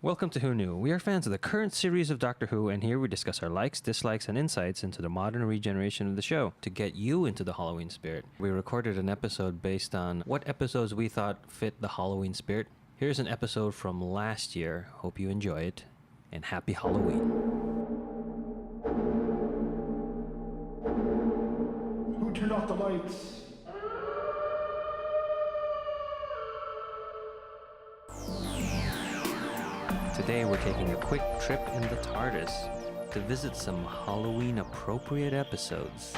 Welcome to Who Knew. We are fans of the current series of Doctor Who, and here we discuss our likes, dislikes, and insights into the modern regeneration of the show to get you into the Halloween spirit. We recorded an episode based on what episodes we thought fit the Halloween spirit. Here's an episode from last year. Hope you enjoy it, and happy Halloween. Who turned off the lights? Today we're taking a quick trip in the TARDIS to visit some Halloween-appropriate episodes.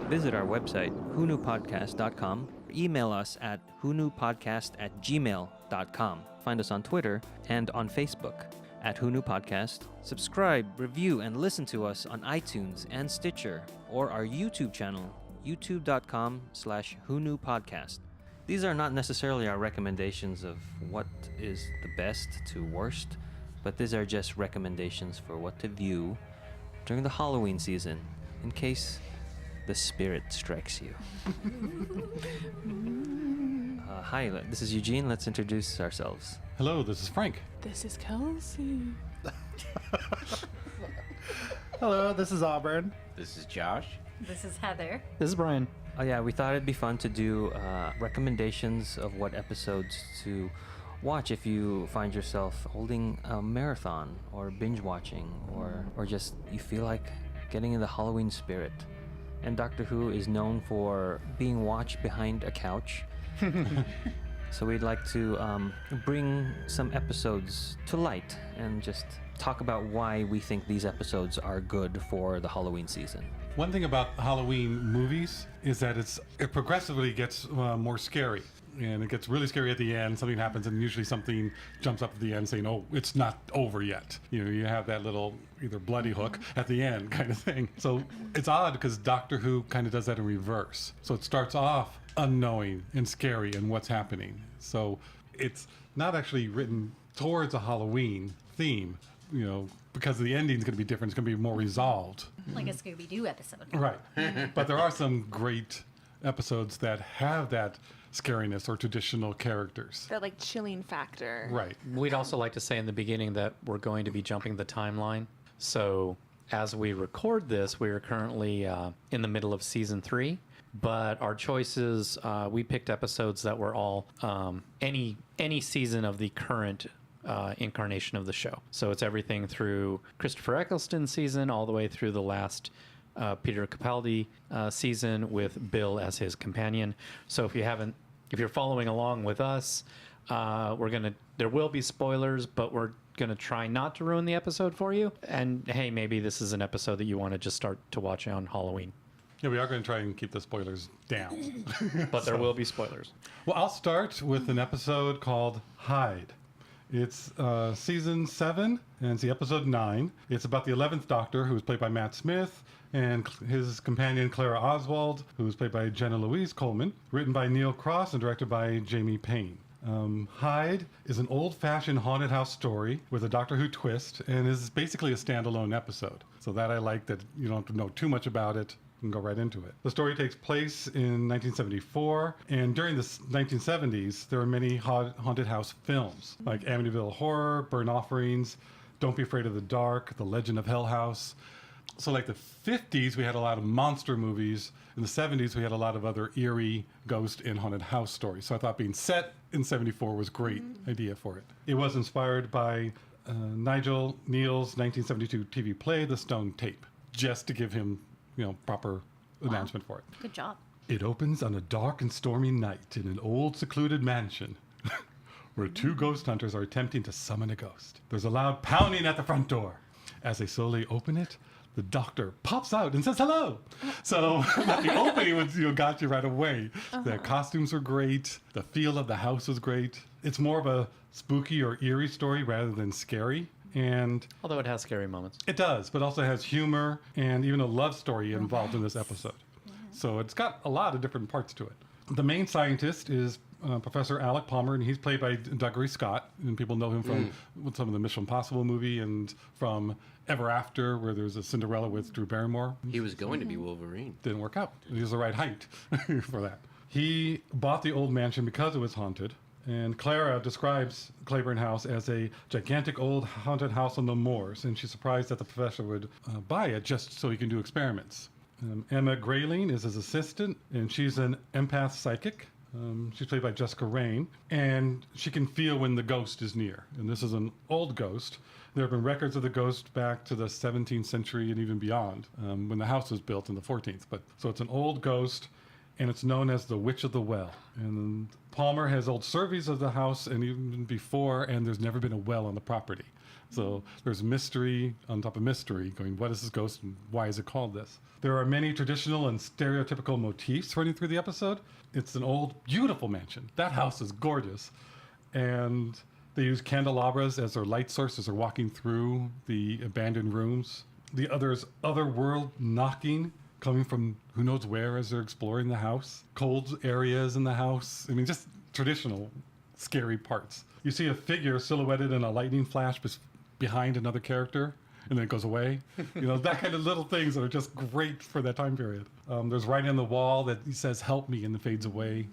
Visit our website, whoknewpodcast.com, or email us at whoknewpodcast@gmail.com. Find us on Twitter and on Facebook at Who Knew Podcast. Subscribe, review, and listen to us on iTunes and Stitcher, or our YouTube channel, youtube.com/whoknewpodcast. These are not necessarily our recommendations of what is the best to worst, but these are just recommendations for what to view during the Halloween season, in case the spirit strikes you. Hi, this is Eugene. Let's introduce ourselves. Hello, this is Frank. This is Kelsey. Hello, this is Auburn. This is Josh. This is Heather. This is Brian. Oh yeah, we thought it'd be fun to do recommendations of what episodes to watch if you find yourself holding a marathon or binge watching or just you feel like getting in the Halloween spirit. And Doctor Who is known for being watched behind a couch. So we'd like to bring some episodes to light and just talk about why we think these episodes are good for the Halloween season. One thing about Halloween movies is that it progressively gets more scary. And it gets really scary at the end. Something happens, and usually something jumps up at the end saying, oh, it's not over yet. You know, you have that little either bloody hook at the end kind of thing. So it's odd because Doctor Who kind of does that in reverse. So it starts off unknowing and scary and what's happening. So it's not actually written towards a Halloween theme, you know, because the ending's going to be different. It's going to be more resolved. Like a Scooby-Doo episode. Right. But there are some great episodes that have that scariness or traditional characters. That like chilling factor. Right. We'd also like to say in the beginning that we're going to be jumping the timeline. So as we record this, we are currently in the middle of season 3. But our choices, we picked episodes that were all any season of the current incarnation of the show. So it's everything through Christopher Eccleston's season all the way through the last Peter Capaldi season with Bill as his companion. So if you're following along with us, there will be spoilers, but we're gonna try not to ruin the episode for you. And hey, maybe this is an episode that you want to just start to watch on Halloween. Yeah, we are going to try and keep the spoilers down. But there will be spoilers. Well, I'll start with an episode called Hide. It's season 7, and it's the episode 9. It's about the 11th Doctor, who's played by Matt Smith, and his companion Clara Oswald, who's played by Jenna Louise Coleman, written by Neil Cross and directed by Jamie Payne. Hide is an old-fashioned haunted house story with a Doctor Who twist, and is basically a standalone episode. So that I like, that you don't have to know too much about it. And go right into it. The story takes place in 1974, and during the 1970s, there were many haunted house films, like Amityville Horror, Burn Offerings, Don't Be Afraid of the Dark, The Legend of Hell House. So like the 50s, we had a lot of monster movies. In the 70s, we had a lot of other eerie ghost and haunted house stories. So I thought being set in 74 was a great idea for it. It was inspired by Nigel Neal's 1972 TV play, The Stone Tape, just to give him proper announcement for it. Good job. It opens on a dark and stormy night in an old secluded mansion where 2 ghost hunters are attempting to summon a ghost. There's a loud pounding at the front door. As they slowly open it, the Doctor pops out and says hello. So the opening was, got you right away. The costumes were great. The feel of the house was great. It's more of a spooky or eerie story rather than scary. And Although it has scary moments. It does, but also has humor and even a love story involved in this episode. So it's got a lot of different parts to it. The main scientist is Professor Alec Palmer, and he's played by Dougray Scott. And people know him from some of the Mission Impossible movie and from Ever After, where there's a Cinderella with Drew Barrymore. He was going to be Wolverine. Didn't work out. He was the right height for that. He bought the old mansion because it was haunted. And Clara describes Claiborne House as a gigantic old haunted house on the moors, and she's surprised that the professor would buy it just so he can do experiments. Emma Grayling is his assistant, and she's an empath psychic. She's played by Jessica Raine, and she can feel when the ghost is near. And this is an old ghost. There have been records of the ghost back to the 17th century and even beyond, when the house was built in the 14th. So it's an old ghost, and it's known as the Witch of the Well. And Palmer has old surveys of the house and even before, and there's never been a well on the property. So there's mystery on top of mystery going, what is this ghost and why is it called this? There are many traditional and stereotypical motifs running through the episode. It's an old, beautiful mansion. That house is gorgeous. And they use candelabras as their light source as they're walking through the abandoned rooms. The other world knocking coming from who knows where as they're exploring the house. Cold areas in the house. I mean, just traditional scary parts. You see a figure silhouetted in a lightning flash behind another character, and then it goes away. You know, that kind of little things that are just great for that time period. There's writing on the wall that he says, "Help me," and then fades away.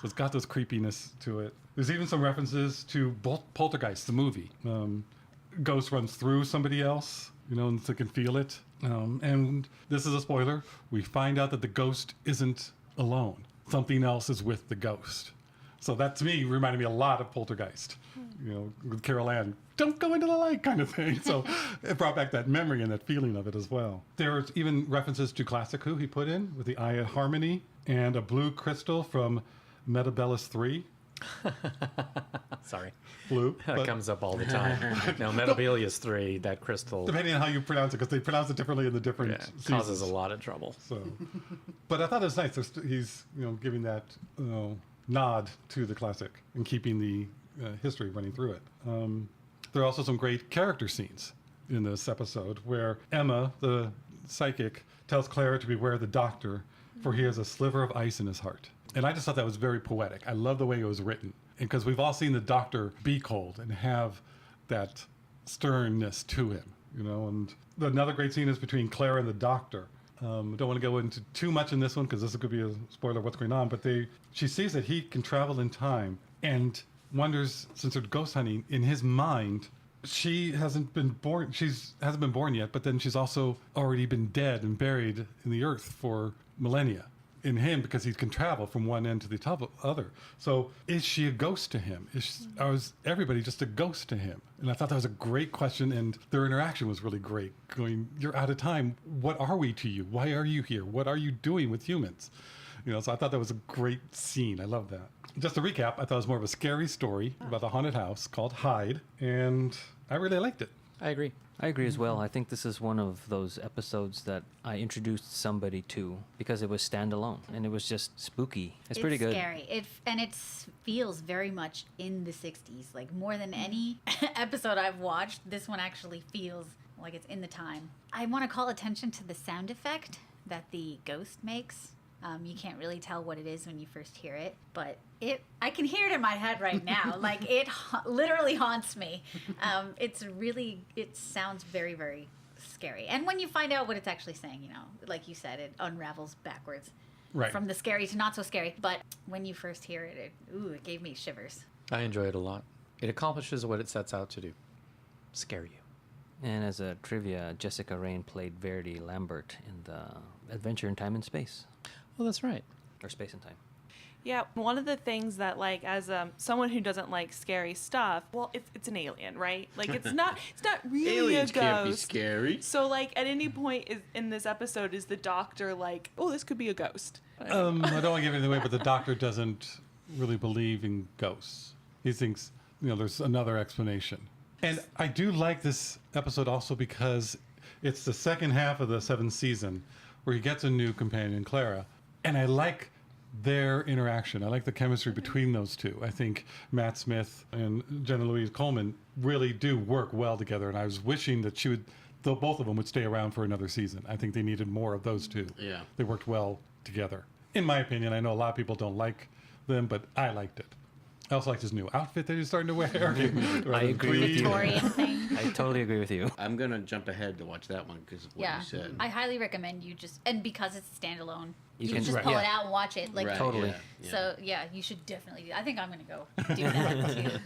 So it's got this creepiness to it. There's even some references to Poltergeist, the movie. Ghost runs through somebody else, you know, and so they can feel it. And this is a spoiler. We find out that the ghost isn't alone. Something else is with the ghost. So that, to me, reminded me a lot of Poltergeist. You know, with Carol Ann, don't go into the light kind of thing. So it brought back that memory and that feeling of it as well. There's even references to Classic Who he put in with the Eye of Harmony and a blue crystal from Metabellus 3. Sorry. Blue. That comes up all the time. No, Metabelius 3, that crystal Depending on how you pronounce it, because they pronounce it differently in the different seasons. causes a lot of trouble. So, but I thought it was nice. He's giving that nod to the classic and keeping the history running through it. There are also some great character scenes in this episode where Emma, the psychic, tells Clara to beware the doctor, for he has a sliver of ice in his heart. And I just thought that was very poetic. I love the way it was written. And because we've all seen the doctor be cold and have that sternness to him, you know. And another great scene is between Clara and the doctor. I don't want to go into too much in this one because this could be a spoiler of what's going on. But she sees that he can travel in time and wonders, since they're ghost hunting, in his mind, she hasn't been born. Hasn't been born yet, but then she's also already been dead and buried in the earth for millennia. In him, because he can travel from one end to the other. So is she a ghost to him? Or is everybody just a ghost to him? And I thought that was a great question, and their interaction was really great. Going, you're out of time. What are we to you? Why are you here? What are you doing with humans? You know, so I thought that was a great scene. I love that. Just to recap, I thought it was more of a scary story about a haunted house called Hide, and I really liked it. I agree. I agree as well. I think this is one of those episodes that I introduced somebody to because it was standalone and it was just spooky. It's pretty good. Scary. It feels very much in the 60s. Like more than any episode I've watched, this one actually feels like it's in the time. I want to call attention to the sound effect that the ghost makes. You can't really tell what it is when you first hear it, but I can hear it in my head right now. Like it literally haunts me. It sounds very, very scary. And when you find out what it's actually saying, you know, like you said, it unravels backwards from the scary to not so scary. But when you first hear it, it gave me shivers. I enjoy it a lot. It accomplishes what it sets out to do. Scare you. And as a trivia, Jessica Raine played Verity Lambert in the Adventure in Time and Space. Well, that's right. Or Space and Time. Yeah, one of the things that, like, as someone who doesn't like scary stuff, well, it's an alien, right? Like, it's not really Aliens a ghost. can't be scary. So, like, at any point in this episode, is the doctor like, oh, this could be a ghost? I don't want to give anything away, but the doctor doesn't really believe in ghosts. He thinks, you know, there's another explanation. And I do like this episode also because it's the second half of the 7th season where he gets a new companion, Clara. And I like their interaction. I like the chemistry between those two. I think Matt Smith and Jenna Louise Coleman really do work well together. And I was wishing that both of them would stay around for another season. I think they needed more of those two. Yeah. They worked well together. In my opinion, I know a lot of people don't like them, but I liked it. I also liked his new outfit that he's starting to wear. I agree with you. Victorian thing. I totally agree with you. I'm going to jump ahead to watch that one because of what Yeah, you said. I highly recommend you and because it's standalone, you can- can just right. pull it Yeah. out and watch it. Like Right, Totally. yeah. So yeah, you should definitely. I think I'm gonna go do that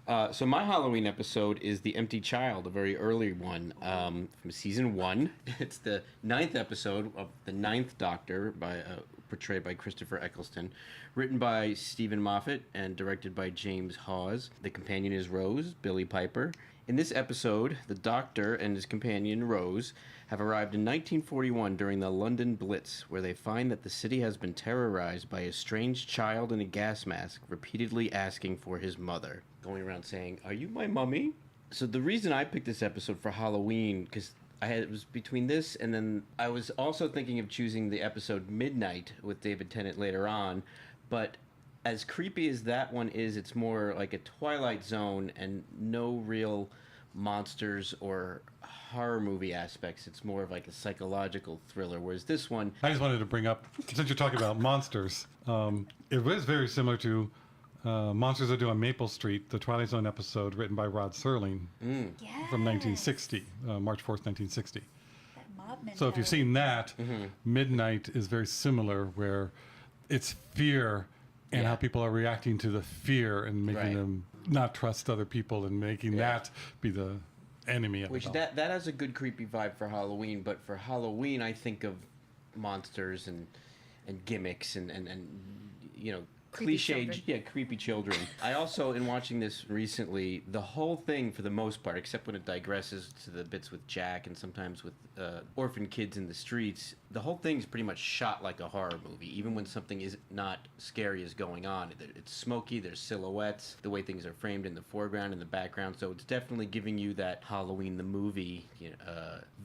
too. So my Halloween episode is The Empty Child, a very early one from season 1. It's the 9th episode of the 9th Doctor, portrayed by Christopher Eccleston, written by Stephen Moffat and directed by James Hawes. The companion is Rose, Billie Piper. In this episode, the Doctor and his companion, Rose, have arrived in 1941 during the London Blitz, where they find that the city has been terrorized by a strange child in a gas mask repeatedly asking for his mother, going around saying, "Are you my mummy?" So the reason I picked this episode for Halloween, because it was between this and then I was also thinking of choosing the episode Midnight with David Tennant later on, but as creepy as that one is, it's more like a Twilight Zone and no real monsters or horror movie aspects. It's more of like a psychological thriller, whereas this one... I just wanted to bring up, since you're talking about monsters, it was very similar to Monsters That Do on Maple Street, the Twilight Zone episode written by Rod Serling from 1960, March 4th, 1960. That mob So if you've seen that, Midnight is very similar, where it's fear and Yeah. how people are reacting to the fear and making Right. them not trust other people and making that be the enemy of Which it all. that has a good creepy vibe for Halloween, but for Halloween I think of monsters and gimmicks and you know, Creepy cliched, creepy children. I also, in watching this recently, the whole thing for the most part, except when it digresses to the bits with Jack and sometimes with orphan kids in the streets, the whole thing's pretty much shot like a horror movie. Even when something is not scary is going on, it's smoky. There's silhouettes, the way things are framed in the foreground and the background. So it's definitely giving you that Halloween the movie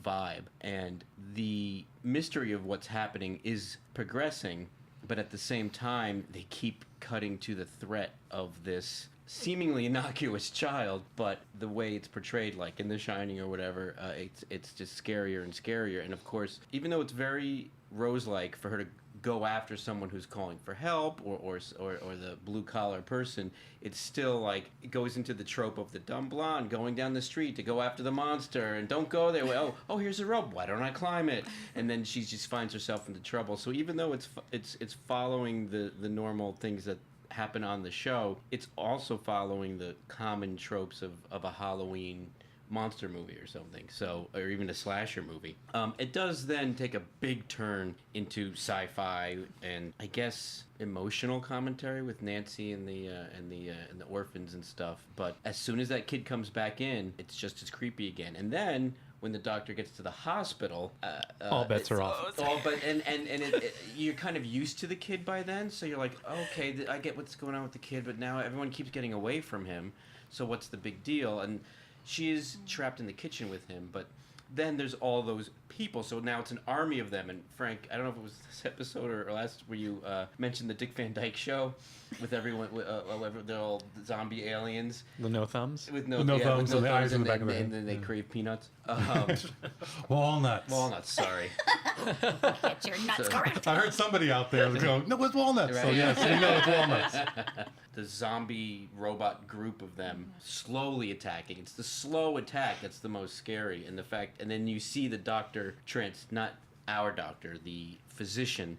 vibe, and the mystery of what's happening is progressing. But at the same time, they keep cutting to the threat of this seemingly innocuous child, but the way it's portrayed, like in The Shining or whatever, it's just scarier and scarier. And of course, even though it's very Rose-like for her to go after someone who's calling for help or the blue-collar person, it's still like it goes into the trope of the dumb blonde going down the street to go after the monster, and don't go there. Oh, here's a rope. Why don't I climb it? And then she just finds herself into trouble. So even though it's following the normal things that happen on the show, it's also following the common tropes of a Halloween monster movie or something, or even a slasher movie. It does then take a big turn into sci-fi and I guess emotional commentary with Nancy and the orphans and stuff. But as soon as that kid comes back in, it's just as creepy again. And then when the Doctor gets to the hospital, all bets are off. You're kind of used to the kid by then, so you're like, okay, I get what's going on with the kid, but now everyone keeps getting away from him. So what's the big deal? And she is trapped in the kitchen with him, but then there's all those people, so now it's an army of them. And Frank, I don't know if it was this episode or last where you mentioned the Dick Van Dyke Show with everyone, they're all zombie aliens. The no thumbs? With no thumbs and the eyes in the back of their head. and then they crave peanuts. Walnuts. Walnuts, sorry. Get your nuts correct. I heard somebody out there go, no, it's walnuts. So Right. yes, we know it's walnuts. The zombie robot group of them slowly attacking. It's the slow attack that's the most scary, and then you see the Doctor not our doctor, the physician,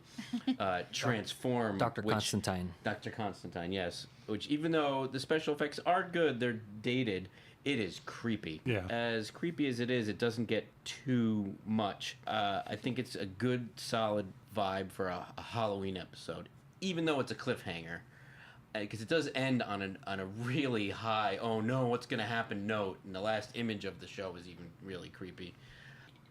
transform. Dr. Constantine. Dr. Constantine, yes. Which, even though the special effects are good, they're dated. It is creepy. Yeah. As creepy as it is, it doesn't get too much. I think it's a good, solid vibe for a Halloween episode, even though it's a cliffhanger. Because it does end on a really high, oh no, what's going to happen note. And the last image of the show is even really creepy.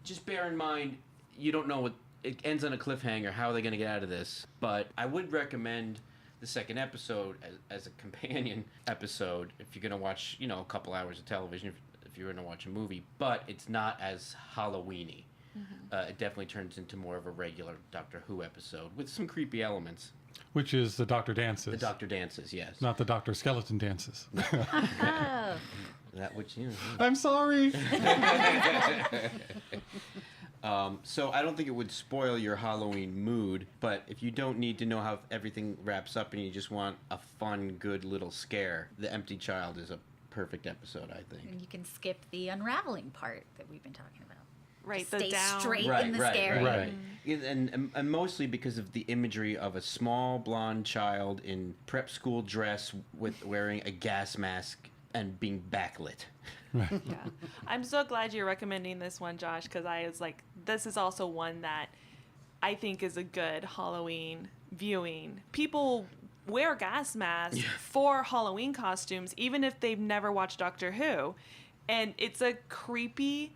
Just bear in mind, you don't know what... It ends on a cliffhanger. How are they going to get out of this? But I would recommend the second episode as a companion episode if you're going to watch, a couple hours of television, if you're going to watch a movie. But it's not as Halloween-y. It definitely turns into more of a regular Doctor Who episode with some creepy elements. Which is the Doctor dances. The Doctor dances, yes. Not the Doctor skeleton dances. Oh. That which, I'm sorry. So I don't think it would spoil your Halloween mood, but if you don't need to know how everything wraps up and you just want a fun, good little scare, The Empty Child is a perfect episode, I think. And you can skip the unraveling part that we've been talking about. Right, Just the stay down. straight Right, in the right, scary. right, right. And mostly because of the imagery of a small blonde child in prep school dress with wearing a gas mask and being backlit. Yeah. I'm so glad you're recommending this one, Josh, because I was like, this is also one that I think is a good Halloween viewing. People wear gas masks for Halloween costumes, even if they've never watched Doctor Who. And it's a creepy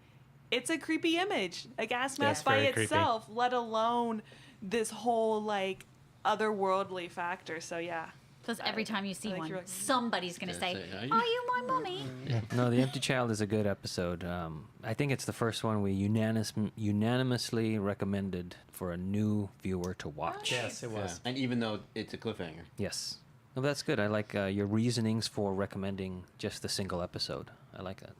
image, a gas mask by very creepy. itself, let alone this whole like otherworldly factor. So yeah. Plus, every time you see like one, your- somebody's going to say, Are "Are you- you my mummy?" No, The Empty Child is a good episode. I think it's the first one we unanimously recommended for a new viewer to watch. Yes, it was. Yeah. And even though it's a cliffhanger. Yes. No, that's good. I like your reasonings for recommending just the single episode. I like that.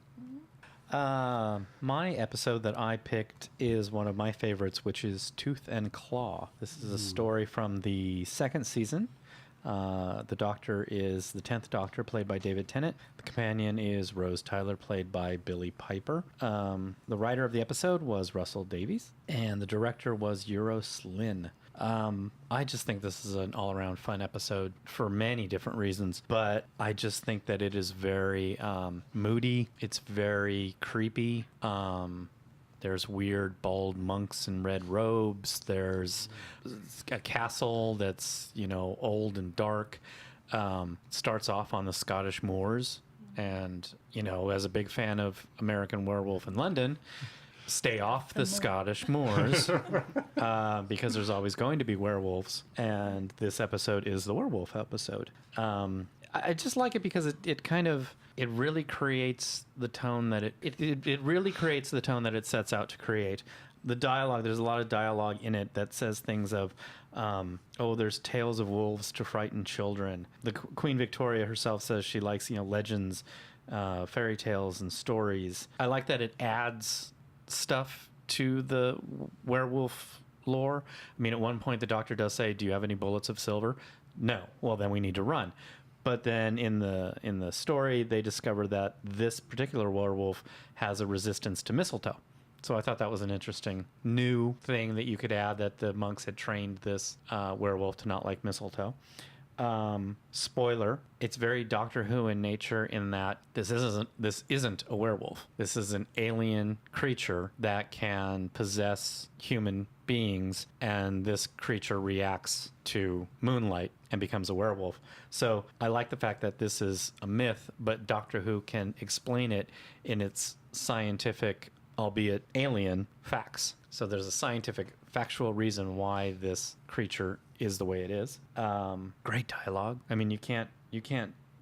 My episode that I picked is one of my favorites, which is Tooth and Claw. This is a story from the second season. The Doctor is the 10th Doctor, played by David Tennant. The companion is Rose Tyler, played by Billie Piper. The writer of the episode was Russell Davies, and the director was Euros Lynn. I just think this is an all-around fun episode for many different reasons, but I just think that it is very moody. It's very creepy. There's weird bald monks in red robes. There's a castle that's, old and dark. Starts off on the Scottish moors. And, as a big fan of American Werewolf in London, stay off the Scottish moors because there's always going to be werewolves. And this episode is the werewolf episode. I just like it because it really creates the tone that it really creates the tone that it sets out to create. The dialogue, there's a lot of dialogue in it that says things of, there's tales of wolves to frighten children. The Queen Victoria herself says she likes, legends, fairy tales and stories. I like that it adds stuff to the werewolf lore. I mean, at one point the Doctor does say, "Do you have any bullets of silver?" No. Well, then we need to run. But then in the story, they discover that this particular werewolf has a resistance to mistletoe. So I thought that was an interesting new thing that you could add, that the monks had trained this werewolf to not like mistletoe. Spoiler, it's very Doctor Who in nature in that this isn't a werewolf. This is an alien creature that can possess human beings, and this creature reacts to moonlight and becomes a werewolf. So I like the fact that this is a myth, but Doctor Who can explain it in its scientific, albeit alien, facts. So there's a scientific, factual reason why this creature is the way it is. Great dialogue. I mean, you can't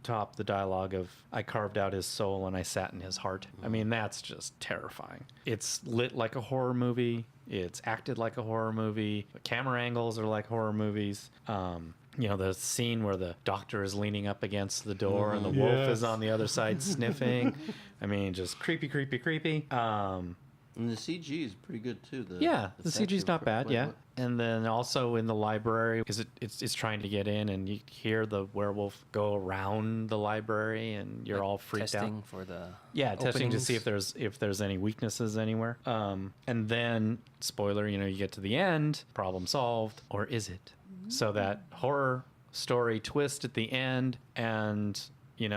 top the dialogue of, "I carved out his soul and I sat in his heart." I mean, that's just terrifying. It's lit like a horror movie. It's acted like a horror movie. The camera angles are like horror movies. The scene where the Doctor is leaning up against the door and the wolf is on the other side sniffing. I mean, just creepy, creepy, creepy. And the CG is pretty good too. The CG's not bad, yeah. And then also in the library, it's trying to get in, and you hear the werewolf go around the library, and you're all freaked Testing out. for the Testing to openings. see if there's any weaknesses anywhere. And then spoiler, you get to the end, problem solved, or is it? So that horror story twist at the end, and you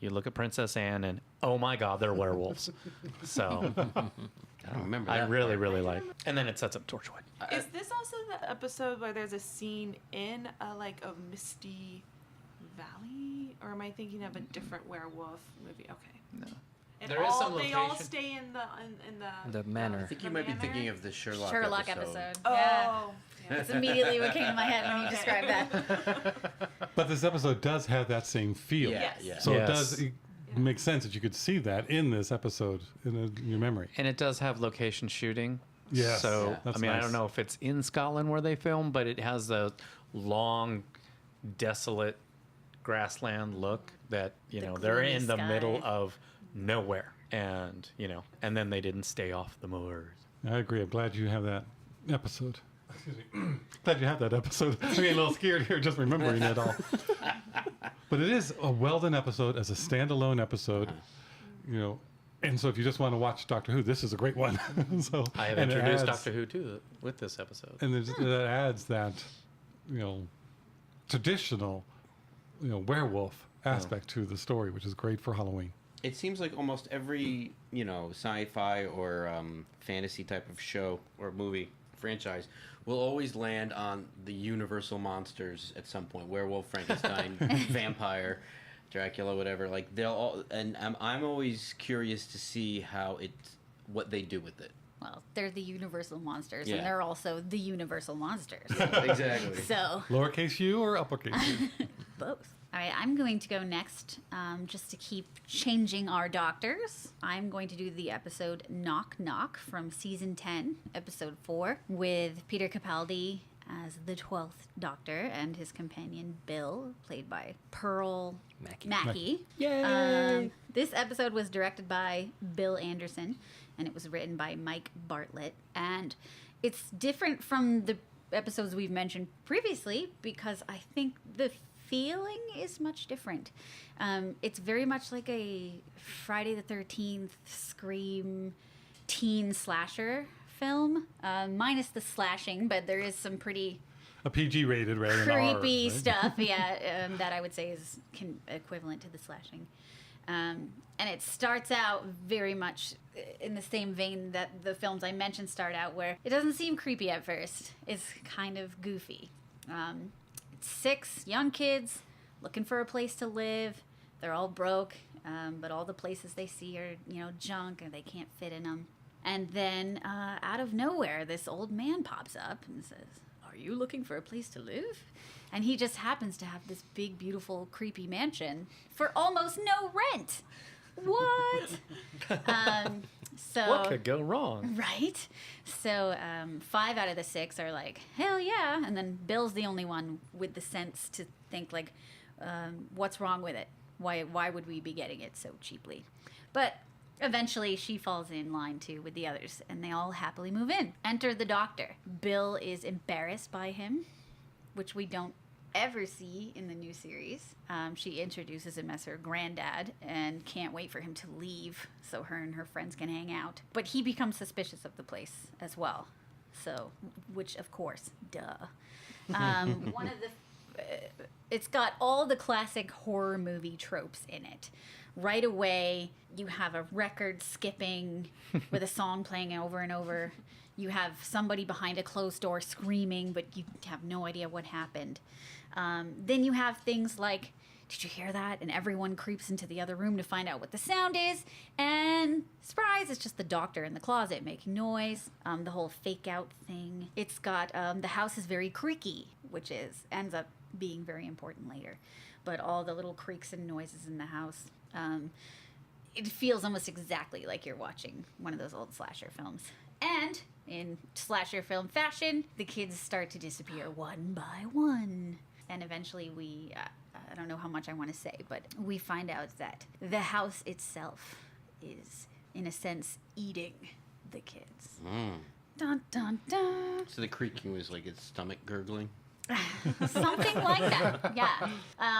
look at Princess Anne, and oh my God, they're werewolves. So. I don't remember. I that really, part. really like. And then it sets up Torchwood. Is this also the episode where there's a scene in a misty valley, or am I thinking of a different werewolf movie? Okay. No. And There is some they all location. stay in the The manor. I think you The might be manor? thinking of the Sherlock episode. Oh. Yeah. Yeah. That's immediately what came to my head when you Okay. described that. But this episode does have that same feel. Yeah, Yes. yeah. So Yes. it makes sense that you could see that in this episode in your memory. And it does have location shooting. Yes. So, Yeah. That's I mean, I nice. don't know if it's in Scotland where they film, but it has the long, desolate grassland look that, they're gloomy in the sky. middle of nowhere. And, and then they didn't stay off the moors. I agree. I'm glad you have that episode. Excuse me. Glad you have that episode. I'm getting a little scared here just remembering it all. But it is a well-done episode as a standalone episode, you know. And so if you just want to watch Doctor Who, this is a great one. So I have and it introduced adds- Doctor Who too with this episode. And that adds that, you know, traditional, you know, werewolf aspect to the story, which is great for Halloween. It seems like almost every, you know, sci-fi or fantasy type of show or movie franchise will always land on the universal monsters at some point. Werewolf, Frankenstein, vampire, Dracula, whatever. Like they'll all, and I'm always curious to see what they do with it. Well, they're the universal monsters, Yeah. and they're also the universal monsters. Exactly. So, Lowercase u or uppercase u? both. All right, I'm going to go next, just to keep changing our doctors. I'm going to do the episode Knock Knock from season 10, episode 4, with Peter Capaldi as the 12th Doctor and his companion Bill, played by Pearl Mackie. Yay! This episode was directed by Bill Anderson, and it was written by Mike Bartlett. And it's different from the episodes we've mentioned previously because I think the feeling is much different. It's very much like a Friday the 13th Scream teen slasher film, minus the slashing, but there is some pretty A PG rated rather than R, creepy right? stuff, that I would say is equivalent to the slashing. And it starts out very much in the same vein that the films I mentioned start out, where it doesn't seem creepy at first. It's kind of goofy. It's 6 young kids looking for a place to live. They're all broke, but all the places they see are, you know, junk, and they can't fit in them. And then out of nowhere, this old man pops up and says, "Are you looking for a place to live?" And he just happens to have this big, beautiful, creepy mansion for almost no rent. What? What could go wrong? Right? So 5 out of the 6 are like, hell yeah. And then Bill's the only one with the sense to think, like, what's wrong with it? Why would we be getting it so cheaply? But eventually she falls in line too with the others, and they all happily move in. Enter the doctor. Bill is embarrassed by him, which we don't ever see in the new series. She introduces him as her granddad and can't wait for him to leave so her and her friends can hang out. But he becomes suspicious of the place as well. So, which of course, duh. One of the, it's got all the classic horror movie tropes in it. Right away, you have a record skipping with a song playing over and over. You have somebody behind a closed door screaming, but you have no idea what happened. Then you have things like, did you hear that? And everyone creeps into the other room to find out what the sound is. And surprise, it's just the doctor in the closet making noise. The whole fake out thing. It's got, the house is very creaky, which ends up being very important later. But all the little creaks and noises in the house. It feels almost exactly like you're watching one of those old slasher films. And in slasher film fashion, the kids start to disappear one by one. And eventually I don't know how much I want to say, but we find out that the house itself is, in a sense, eating the kids. Dun, dun, dun. So the creaking was like its stomach gurgling? Something like that, yeah.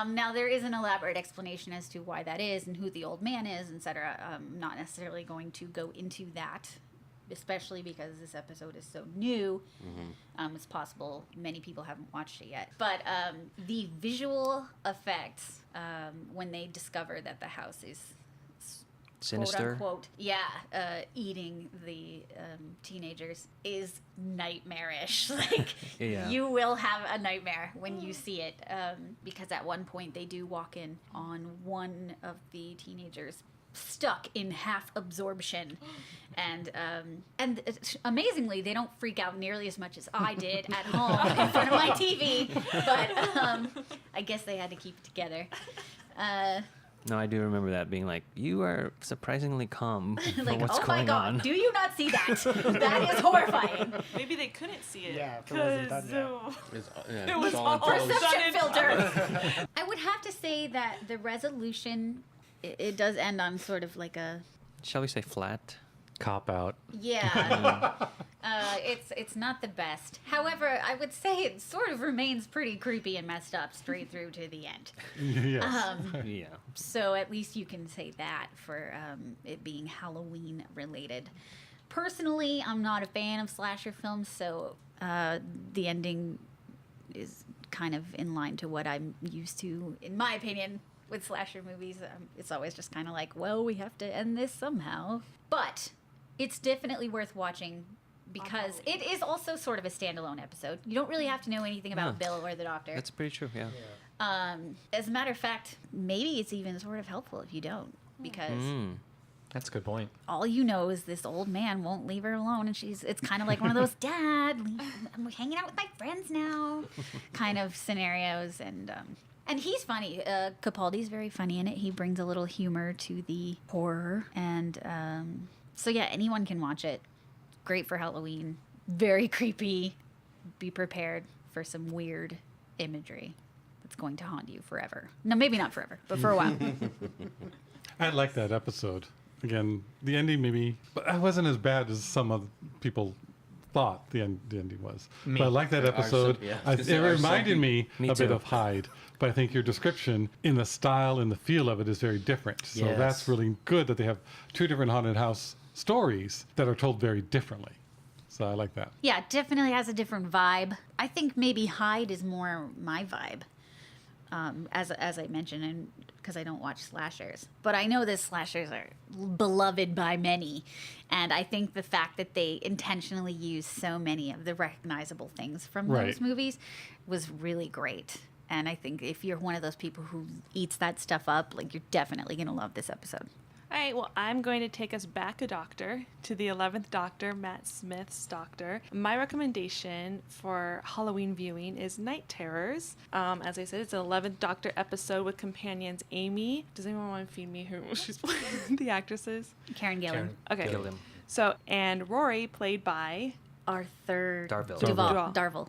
Now, there is an elaborate explanation as to why that is and who the old man is, etc. I'm not necessarily going to go into that, especially because this episode is so new. It's possible many people haven't watched it yet. But the visual effects, when they discover that the house is Sinister. quote unquote, eating the teenagers, is nightmarish. Like, Yeah. you will have a nightmare when you see it, because at one point they do walk in on one of the teenagers stuck in half absorption, and amazingly they don't freak out nearly as much as I did at home in front of my TV, but I guess they had to keep it together. No, I do remember that being like, you are surprisingly calm for Like, what's oh my going god, on. do you not see that? That is horrifying. Maybe they couldn't see it. Yeah, if it wasn't done yet. It was all all imposed. Perception sudden. filter. I would have to say that the resolution, it does end on sort of like a, Shall we say flat? cop out. Yeah. It's not the best. However, I would say it sort of remains pretty creepy and messed up straight through to the end. Yes. Yeah. So at least you can say that for it being Halloween related. Personally, I'm not a fan of slasher films, so the ending is kind of in line to what I'm used to, in my opinion, with slasher movies. It's always just kind of like, well, we have to end this somehow. But it's definitely worth watching because it is also sort of a standalone episode. You don't really have to know anything about Yeah. Bill or the doctor. That's pretty true. Yeah. As a matter of fact, maybe it's even sort of helpful if you don't, because That's a good point. all you know is this old man won't leave her alone, and it's kind of like one of those I'm hanging out with my friends now kind of scenarios, and he's funny. Capaldi's very funny in it. He brings a little humor to the horror, and so yeah, anyone can watch it. Great for Halloween. Very creepy. Be prepared for some weird imagery that's going to haunt you forever. No, maybe not forever, but for a while. I like that episode. Again, the ending maybe, but it wasn't as bad as some of people thought the ending was. Me. But I like that There are episode. some- yeah, I- there it are reminded some- me Me a bit too. of Hyde, but I think your description in the style and the feel of it is very different. So Yes. that's really good that they have two different haunted house stories that are told very differently. So I like that. Yeah, it definitely has a different vibe. I think maybe Hyde is more my vibe, as I mentioned, and because I don't watch slashers. But I know that slashers are beloved by many, and I think the fact that they intentionally use so many of the recognizable things from those Right. movies was really great. And I think if you're one of those people who eats that stuff up, like, you're definitely going to love this episode. All right, well, I'm going to take us back a doctor to the 11th Doctor, Matt Smith's Doctor. My recommendation for Halloween viewing is Night Terrors. As I said, it's an 11th Doctor episode with companions Amy. Does anyone want to feed me who she's playing? The actresses? Karen Gillan. Okay. Kill him. So, and Rory, played by Arthur Darvill. Duvall. Darvill.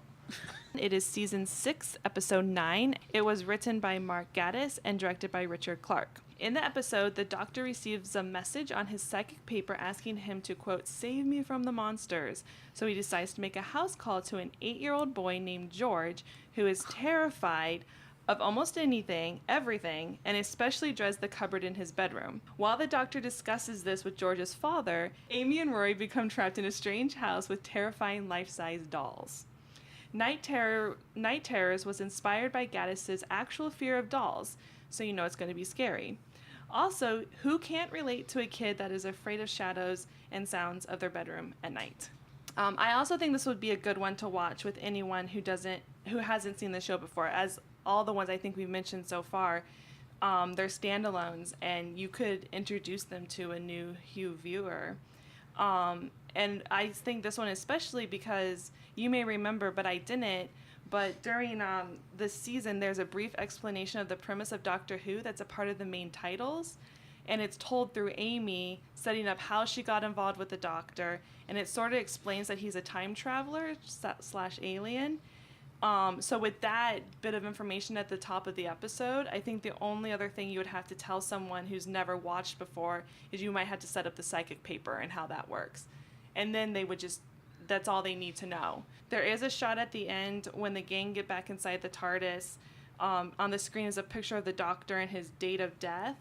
It is season 6, episode 9. It was written by Mark Gatiss and directed by Richard Clark. In the episode, the doctor receives a message on his psychic paper asking him to, quote, save me from the monsters. So he decides to make a house call to an 8-year-old boy named George, who is terrified of almost anything, everything, and especially dreads the cupboard in his bedroom. While the doctor discusses this with George's father, Amy and Rory become trapped in a strange house with terrifying life-size dolls. Night Terrors was inspired by Gaddis's actual fear of dolls, so you know it's going to be scary. Also, who can't relate to a kid that is afraid of shadows and sounds of their bedroom at night? I also think this would be a good one to watch with anyone who hasn't seen the show before, as all the ones I think we've mentioned so far, they're standalones, and you could introduce them to a new viewer. And I think this one especially because you may remember, but I didn't, but during this season, there's a brief explanation of the premise of Doctor Who that's a part of the main titles. And it's told through Amy setting up how she got involved with the Doctor. And it sort of explains that he's a time traveler / alien. So with that bit of information at the top of the episode, I think the only other thing you would have to tell someone who's never watched before is you might have to set up the psychic paper and how that works. And then they would just, that's all they need to know. There is a shot at the end when the gang get back inside the TARDIS. On the screen is a picture of the Doctor and his date of death.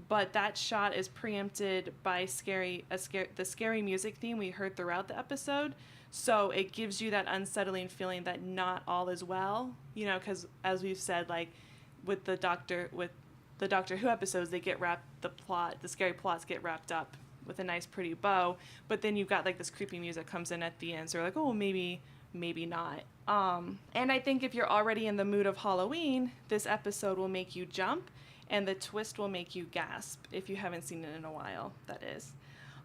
But that shot is preempted by the scary music theme we heard throughout the episode. So it gives you that unsettling feeling that not all is well, you know, because as we've said, like with the Doctor Who episodes, they get the scary plots get wrapped up with a nice pretty bow. But then you've got like this creepy music comes in at the end, so you're like, oh, maybe not. And I think if you're already in the mood of Halloween, this episode will make you jump. And the twist will make you gasp if you haven't seen it in a while, that is.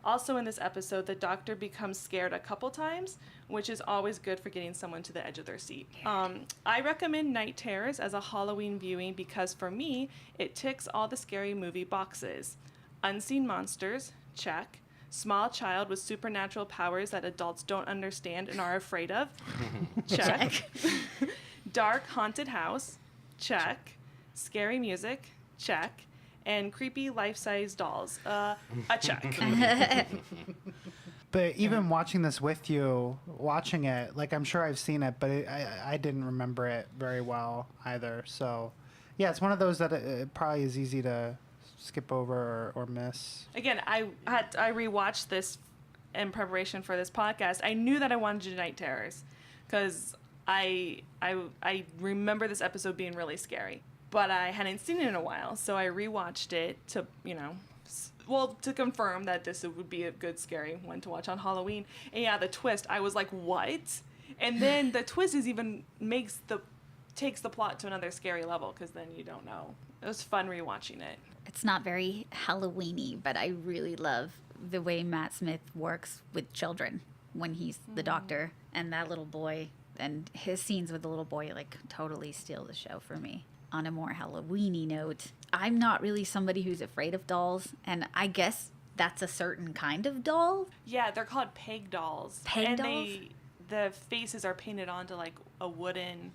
Also in this episode, the Doctor becomes scared a couple times, which is always good for getting someone to the edge of their seat. I recommend Night Terrors as a Halloween viewing because for me, it ticks all the scary movie boxes. Unseen monsters, check. Small child with supernatural powers that adults don't understand and are afraid of, check. Dark haunted house, check. Scary music, check. And creepy life-size dolls, a check. But even watching this with you, watching it, like I'm sure I've seen it, but I didn't remember it very well either. So, yeah, it's one of those that it probably is easy to skip over or miss. Again, I rewatched this in preparation for this podcast. I knew that I wanted to do Night Terrors because I remember this episode being really scary, but I hadn't seen it in a while, so I rewatched it to to confirm that this would be a good scary one to watch on Halloween. And yeah, the twist, I was like, what? And then the twist takes the plot to another scary level because then you don't know. It was fun rewatching it. It's not very Halloween-y, but I really love the way Matt Smith works with children when he's the doctor, and that little boy and his scenes with the little boy like totally steal the show for me. On a more Halloween-y note, I'm not really somebody who's afraid of dolls, and I guess that's a certain kind of doll. Yeah, they're called peg dolls. Peg dolls? The faces are painted onto like a wooden,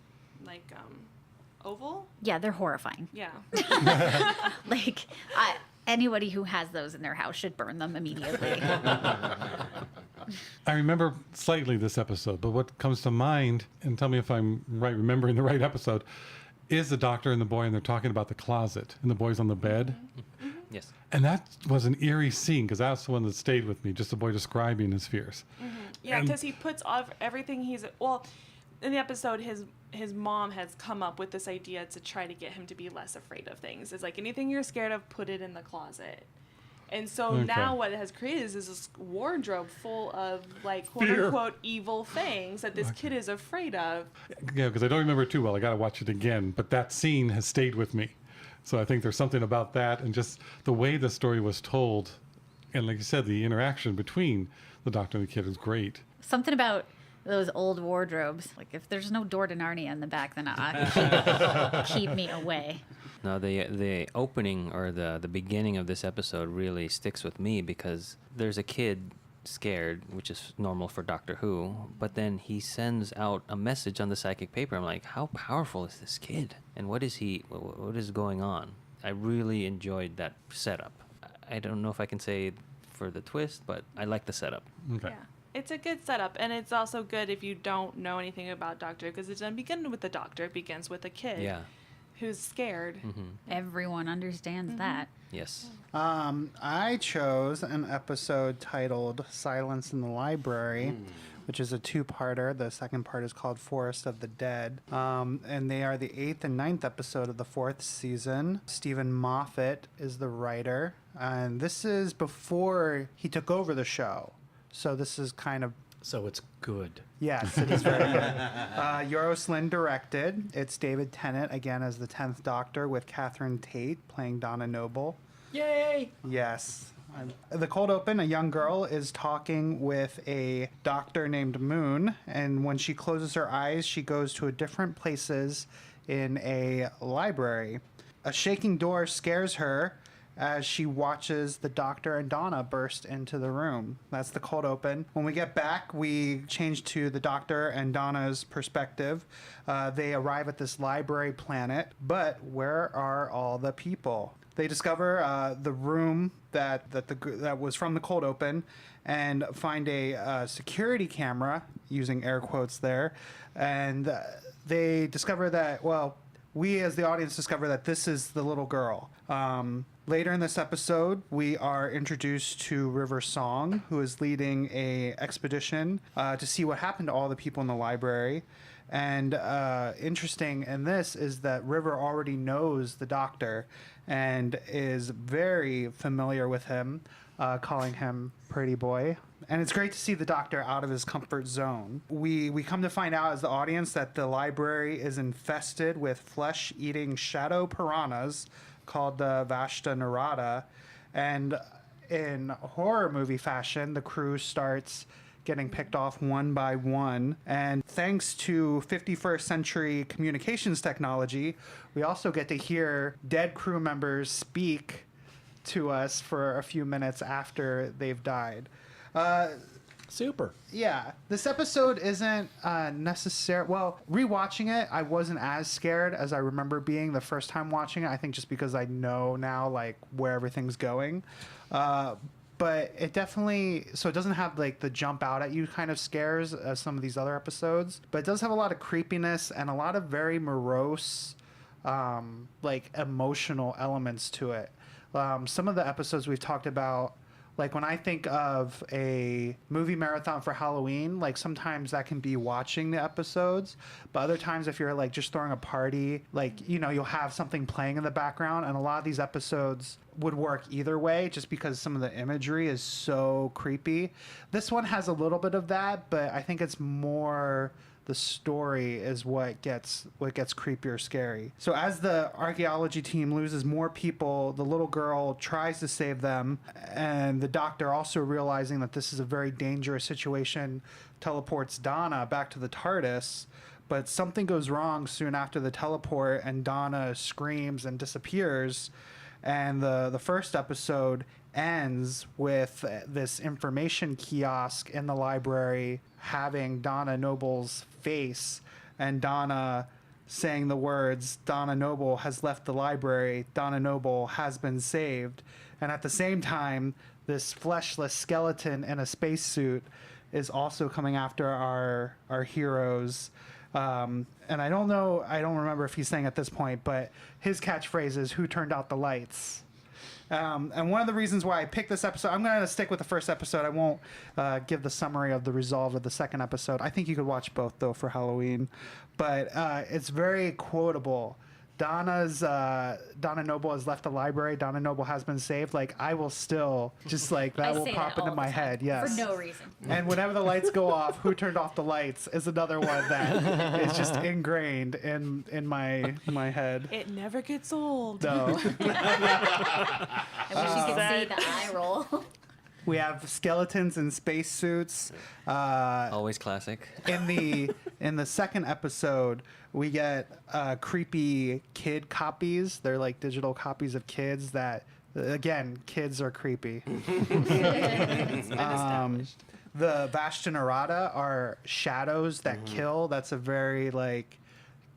oval. Yeah, they're horrifying. Yeah. Like, anybody who has those in their house should burn them immediately. I remember slightly this episode, but what comes to mind, and tell me if I'm remembering the right episode, is the doctor and the boy, and they're talking about the closet, and the boy's on the bed. Mm-hmm. Yes. And that was an eerie scene, because that's the one that stayed with me, just the boy describing his fears. Mm-hmm. Yeah, because he puts off everything in the episode, his mom has come up with this idea to try to get him to be less afraid of things. It's like, anything you're scared of, put it in the closet. And so now what it has created is this wardrobe full of, quote-unquote, evil things that this kid is afraid of. Yeah, because I don't remember it too well. I got to watch it again. But that scene has stayed with me. So I think there's something about that and just the way the story was told. And like you said, the interaction between the doctor and the kid was great. Something about those old wardrobes. Like, if there's no door to Narnia in the back, then I keep me away. No, the opening or the beginning of this episode really sticks with me because there's a kid scared, which is normal for Doctor Who, but then he sends out a message on the psychic paper. I'm like, how powerful is this kid? And what is going on? I really enjoyed that setup. I don't know if I can say for the twist, but I like the setup. Okay. Yeah. It's a good setup, and it's also good if you don't know anything about Doctor, because it doesn't begin with the doctor. It begins with a kid. Yeah. Who's scared. Mm-hmm. Everyone understands that. Yes. I chose an episode titled Silence in the Library, which is a two-parter. The second part is called Forest of the Dead. And they are the 8th and 9th episode of the 4th season. Stephen Moffat is the writer. And this is before he took over the show. So this is kind of... So it's good. Yes, it is very good. Euros Lynn directed. It's David Tennant, again, as the 10th Doctor, with Catherine Tate playing Donna Noble. Yay! Yes. The cold open, a young girl is talking with a doctor named Moon, and when she closes her eyes, she goes to different places in a library. A shaking door scares her as she watches the doctor and Donna burst into the room. That's the cold open. When we get back, we change to the doctor and Donna's perspective. They arrive at this library planet, but where are all the people? They discover the room that was from the cold open and find a security camera, using air quotes there, and they discover that, we as the audience discover that this is the little girl. Later in this episode, we are introduced to River Song, who is leading a expedition to see what happened to all the people in the library. And interesting in this is that River already knows the doctor and is very familiar with him, calling him pretty boy. And it's great to see the doctor out of his comfort zone. We come to find out as the audience that the library is infested with flesh-eating shadow piranhas called the Vashta Narada. And in horror movie fashion, the crew starts getting picked off one by one. And thanks to 51st century communications technology, we also get to hear dead crew members speak to us for a few minutes after they've died. Super. Yeah, this episode isn't necessary. Well, rewatching it, I wasn't as scared as I remember being the first time watching it. I think just because I know now, like, where everything going. but it definitely, so it doesn't have like the jump out at you kind of scares as some of these other episodes, but it does have a lot of creepiness and a lot of very morose, like emotional elements to it. Some of the episodes we've talked about, like when I think of a movie marathon for Halloween, like sometimes that can be watching the episodes, but other times if you're like just throwing a party, like, you know, you'll have something playing in the background, and a lot of these episodes would work either way just because some of the imagery is so creepy. This one has a little bit of that, but I think it's more the story is what gets creepier, scary. So as the archaeology team loses more people, the little girl tries to save them, and the doctor, also realizing that this is a very dangerous situation, teleports Donna back to the TARDIS. But something goes wrong soon after the teleport, and Donna screams and disappears. And the first episode ends with this information kiosk in the library having Donna Noble's face, and Donna saying the words, "Donna Noble has left the library. Donna Noble has been saved." And at the same time, this fleshless skeleton in a spacesuit is also coming after our heroes. And I don't remember if he's saying at this point, but his catchphrase is, "Who turned out the lights?" And one of the reasons why I picked this episode, I'm going to stick with the first episode. I won't give the summary of the resolve of the second episode. I think you could watch both, though, for Halloween. But it's very quotable. Donna Noble has left the library. Donna Noble has been saved. Like, I will still just like that will pop into my head. Yes. For no reason. And whenever the lights go off, "Who turned off the lights?" is another one that is just ingrained in my head. It never gets old. No. I wish you could see the eye roll. We have skeletons in spacesuits. Always classic. In the second episode, we get creepy kid copies. They're like digital copies of kids that, again, kids are creepy. It's been established. The Vashta Narada are shadows that kill. That's a very like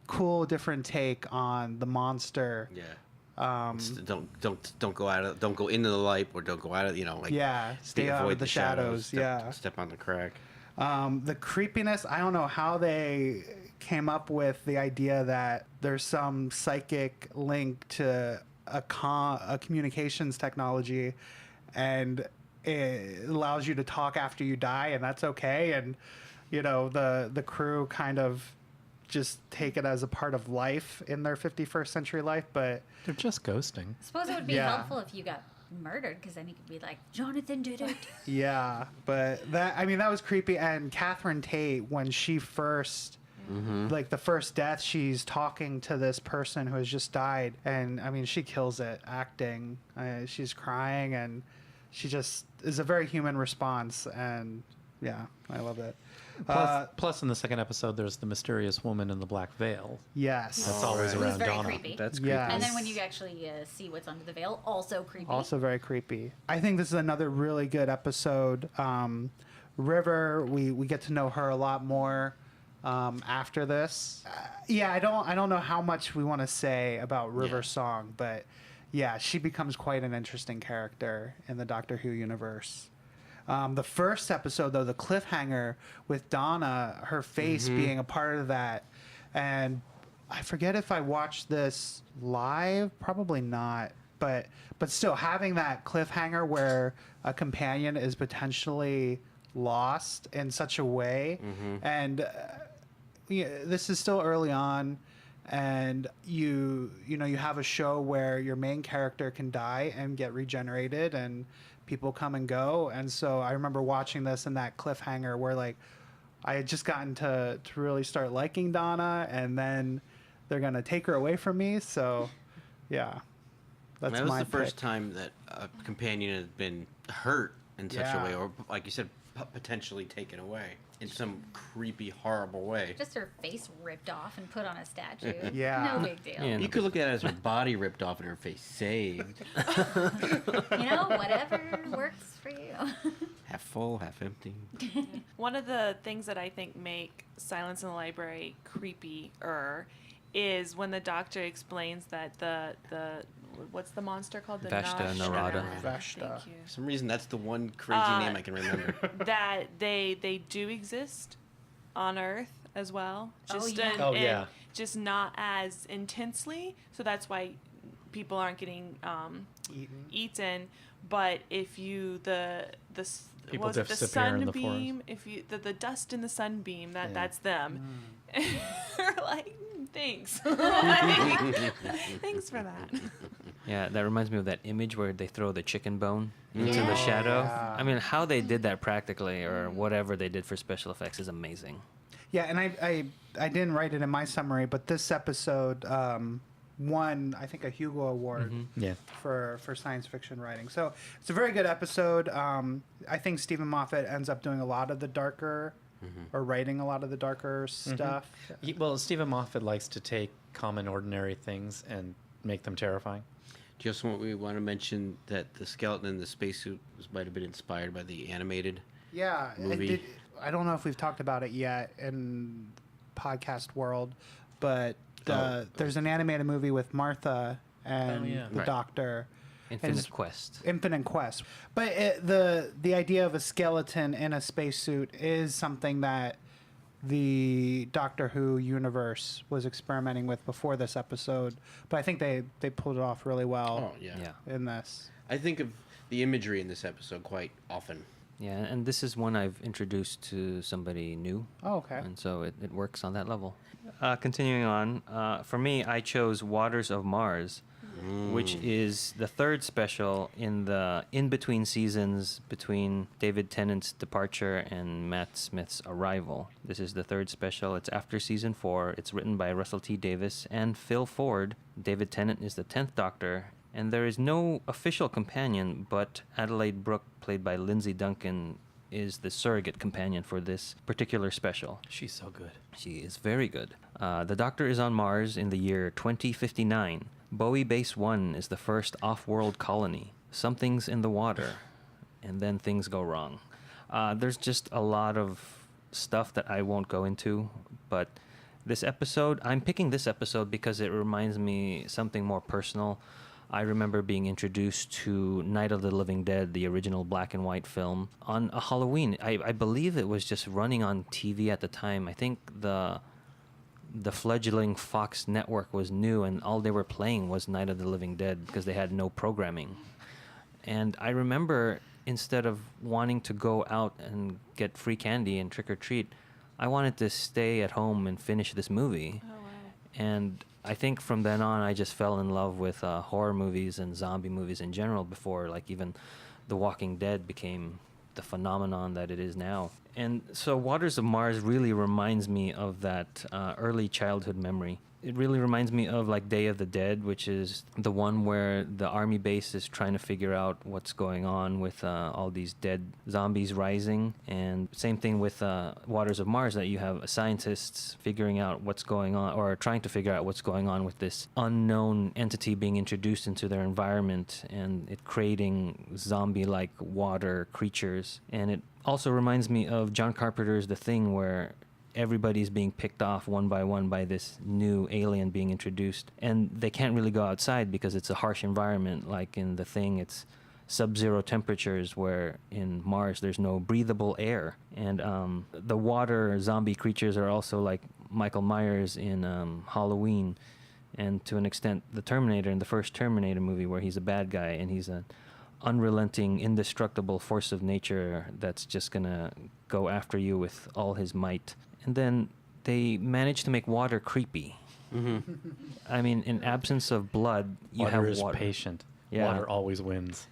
cool, different take on the monster. Yeah. Don't go into the light, or don't go out of, Stay out of the shadows. Step on the crack. The creepiness, I don't know how they came up with the idea that there's some psychic link to a communications technology, and it allows you to talk after you die, and that's okay. And the crew kind of just take it as a part of life in their 51st century life, but They're just ghosting. I suppose it would be helpful if you got murdered, because then you could be like, "Jonathan did it." yeah, but that was creepy. And Catherine Tate, when she first like the first death, she's talking to this person who has just died, and I mean, she kills it acting. She's crying, and she just is a very human response, and yeah, I love it. Plus, in the second episode, there's the mysterious woman in the black veil. Yes, That's always Who's around very Donna. creepy. That's creepy. Yeah. And then when you actually see what's under the veil, also creepy. Also very creepy. I think this is another really good episode. River, we get to know her a lot more after this. I don't know how much we want to say about River's song, but yeah, she becomes quite an interesting character in the Doctor Who universe. The first episode, though, the cliffhanger with Donna, her face being a part of that, and I forget if I watched this live, probably not, but still having that cliffhanger where a companion is potentially lost in such a way, and this is still early on, and you have a show where your main character can die and get regenerated, and people come and go. And so I remember watching this and that cliffhanger where like I had just gotten to really start liking Donna, and then they're gonna take her away from me. So yeah, that's that was the pick. first time that a companion had been hurt in such a way, or like you said, potentially taken away in some creepy, horrible way. Just her face ripped off and put on a statue. Yeah. No big deal. Yeah. You could look at it as her body ripped off and her face saved. Whatever works for you. Half full, half empty. One of the things that I think make Silence in the Library creepier is when the doctor explains that the what's the monster called? The Vashta Nosh- Narada. Vashta. Thank you. For some reason, that's the one crazy name I can remember. That they do exist on Earth as well. Just yeah. Oh, yeah. just not as intensely. So that's why people aren't getting Eaten. eaten. But if you the People what was it, the disappear in the sunbeam, if you the dust in the sunbeam, Yeah. that's them. We're like, thanks. Thanks for that. Yeah, that reminds me of that image where they throw the chicken bone into Yeah. the shadow. Yeah. I mean, how they did that practically, or whatever they did for special effects, is amazing. Yeah, and I didn't write it in my summary, but this episode won, I think, a Hugo Award Yeah. for science fiction writing. So it's a very good episode. I think Stephen Moffat ends up doing a lot of the darker, or writing a lot of the darker stuff. Well, Stephen Moffat likes to take common, ordinary things and make them terrifying. Just we want to mention that the skeleton in the spacesuit might have been inspired by the animated. Yeah, Movie. I don't know if we've talked about it yet in podcast world, but there's an animated movie with Martha and Oh, yeah. the Right. Doctor. Infinite it's- Quest. Infinite Quest. But the idea of a skeleton in a spacesuit is something that the Doctor Who universe was experimenting with before this episode. But I think they pulled it off really well Oh yeah. Yeah. in this. I think of the imagery in this episode quite often. Yeah, and this is one I've introduced to somebody new. Oh, okay. And so it works on that level. Continuing on, for me, I chose Waters of Mars, which is the third special in the in-between seasons between David Tennant's departure and Matt Smith's arrival. This is the third special. It's after season 4. It's written by Russell T. Davies and Phil Ford. David Tennant is the 10th Doctor, and there is no official companion, but Adelaide Brooke, played by Lindsay Duncan, is the surrogate companion for this particular special. She's so good. She is very good. The Doctor is on Mars in the year 2059. Bowie Base 1 is the first off-world colony. Something's in the water, and then things go wrong. There's just a lot of stuff that I won't go into, but this episode, I'm picking this episode because it reminds me something more personal. I remember being introduced to Night of the Living Dead, the original black and white film, on a Halloween. I believe it was just running on TV at the time. I think the fledgling Fox network was new, and all they were playing was Night of the Living Dead because they had no programming. And I remember, instead of wanting to go out and get free candy and trick or treat, I wanted to stay at home and finish this movie. Oh wow. And I think from then on, I just fell in love with horror movies and zombie movies in general before, like, even The Walking Dead became the phenomenon that it is now. And so Waters of Mars really reminds me of that early childhood memory. It really reminds me of, like, Day of the Dead, which is the one where the army base is trying to figure out what's going on with all these dead zombies rising. And same thing with Waters of Mars, that you have scientists figuring out what's going on, or trying to figure out what's going on with this unknown entity being introduced into their environment, and it creating zombie-like water creatures. And it also reminds me of John Carpenter's The Thing, where everybody's being picked off one by this new alien being introduced, and they can't really go outside because it's a harsh environment. Like in The Thing, it's sub-zero temperatures, where in Mars there's no breathable air. And the water zombie creatures are also like Michael Myers in Halloween, and to an extent the Terminator in the first Terminator movie, where he's a bad guy and he's an unrelenting, indestructible force of nature that's just gonna go after you with all his might. And then they managed to make water creepy. I mean, in absence of blood, you Water have is water. patient. Yeah. Water always wins.